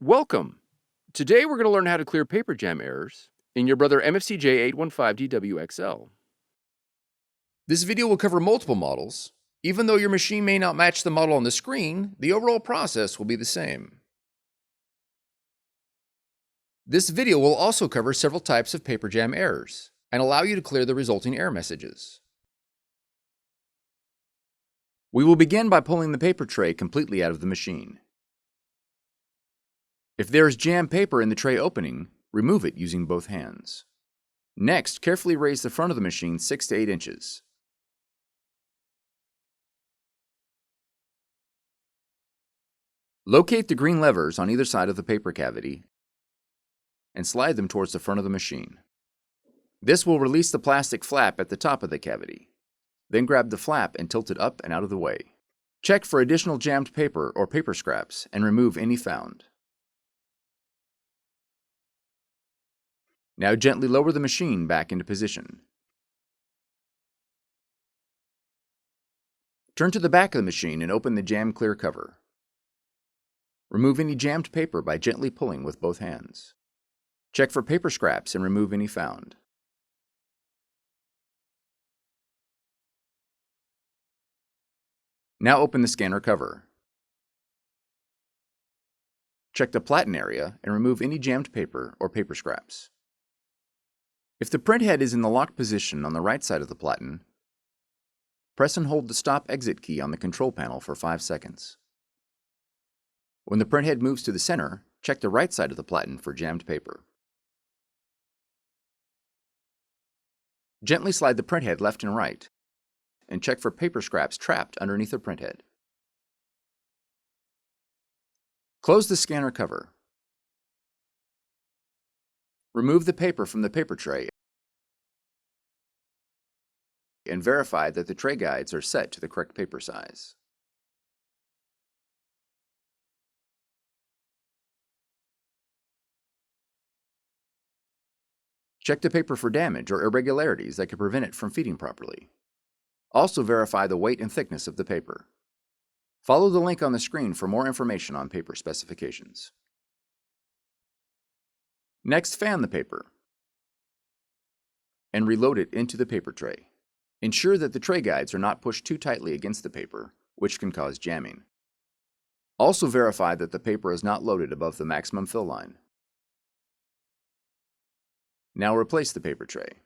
Welcome! Today we're going to learn how to clear paper jam errors in your Brother MFC-J815DW XL. This video will cover multiple models. Even though your machine may not match the model on the screen, the overall process will be the same. This video will also cover several types of paper jam errors and allow you to clear the resulting error messages. We will begin by pulling the paper tray completely out of the machine. If there is jammed paper in the tray opening, remove it using both hands. Next, carefully raise the front of the machine 6 to 8 inches. Locate the green levers on either side of the paper cavity and slide them towards the front of the machine. This will release the plastic flap at the top of the cavity. Then grab the flap and tilt it up and out of the way. Check for additional jammed paper or paper scraps and remove any found. Now gently lower the machine back into position. Turn to the back of the machine and open the jam clear cover. Remove any jammed paper by gently pulling with both hands. Check for paper scraps and remove any found. Now open the scanner cover. Check the platen area and remove any jammed paper or paper scraps. If the printhead is in the locked position on the right side of the platen, press and hold the Stop/Exit key on the control panel for 5 seconds. When the printhead moves to the center, check the right side of the platen for jammed paper. Gently slide the printhead left and right, and check for paper scraps trapped underneath the printhead. Close the scanner cover. Remove the paper from the paper tray and verify that the tray guides are set to the correct paper size. Check the paper for damage or irregularities that could prevent it from feeding properly. Also verify the weight and thickness of the paper. Follow the link on the screen for more information on paper specifications. Next, fan the paper and reload it into the paper tray. Ensure that the tray guides are not pushed too tightly against the paper, which can cause jamming. Also verify that the paper is not loaded above the maximum fill line. Now replace the paper tray.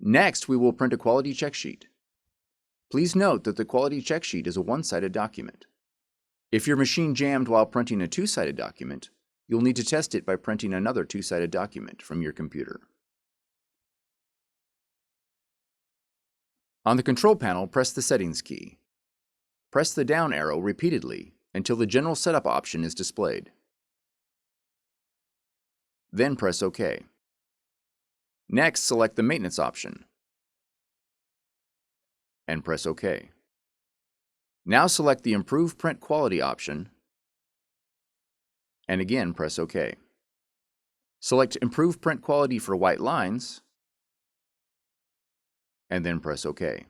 Next, we will print a quality check sheet. Please note that the quality check sheet is a one-sided document. If your machine jammed while printing a two-sided document, you'll need to test it by printing another two-sided document from your computer. On the control panel, press the Settings key. Press the down arrow repeatedly until the General Setup option is displayed. Then press OK. Next, select the Maintenance option and press OK. Now select the Improve Print Quality option and again press OK. Select Improve Print Quality for white lines and then press OK.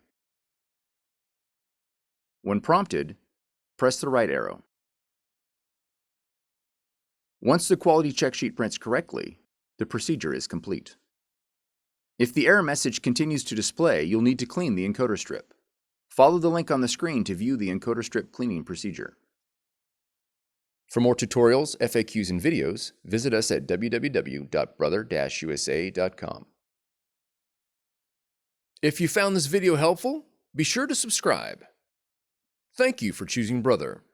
When prompted, press the right arrow. Once the quality check sheet prints correctly, the procedure is complete. If the error message continues to display, you'll need to clean the encoder strip. Follow the link on the screen to view the encoder strip cleaning procedure. For more tutorials, FAQs, and videos, visit us at www.brother-usa.com. If you found this video helpful, be sure to subscribe. Thank you for choosing Brother.